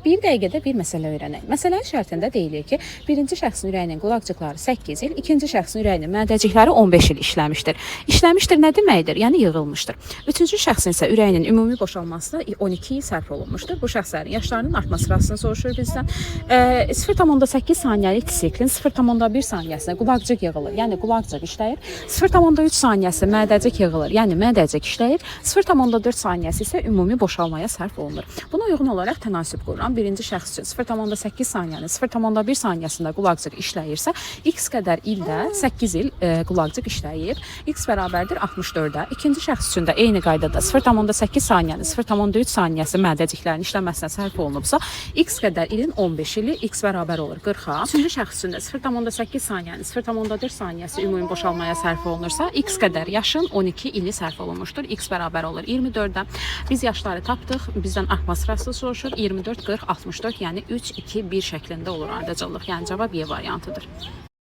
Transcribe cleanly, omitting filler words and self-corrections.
Bir dəqiqədə bir məsələ öyrənək. Məsələnin şərtində deyilir ki, birinci şəxsin ürəyinin qulaqcıqları 8 il, ikinci şəxsin ürəyinin mədəcikləri 15 il işləmişdir. İşləmişdir nə deməkdir? Yəni yığılmışdır. Üçüncü şəxsin isə ürəyinin ümumi boşalmasına 12 il sərf olunmuşdur. Bu şəxslərin yaşlarının artma sırasını soruşur bizdən. 0,8 saniyəlik siklin 0,1 saniyəsində qulaqcıq yığılır, yəni qulaqcıq işləyir. 0,3 saniyəsi mədəcik yığılır, yəni mədəcik işləyir. 0,4 saniyəsi isə ümumi boşalmaya sərf olunur. Buna uyğun olaraq tənasüb qururam. Birinci şəxs üçün 0,8 saniyənin 0,1 saniyəsində qulaqcıq işləyirsə, x qədər ildə 8 il qulaqcıq işləyir. X bərabərdir 64-ə. İkinci şəxs üçün də eyni qaydada 0,8 saniyənin 0,3 saniyəsi mədəciklərin işləməsinə sərf olunubsa, x qədər ilin 15 ili x bərabər olur 40-a. Üçüncü şəxs üçün də 0,8 saniyənin 0,4 saniyəsi ümumi boşalmaya sərf olunursa, x qədər yaşın 12 ili sərf olunmuşdur. X bərabər olur 24-ə. Biz yaşları tapdıq. Bizdən artma sırası soruşur. 24, 40, 64, yəni 3, 2, 1 şəklində olur ardıcıllıq. Yəni cavab Y variantıdır.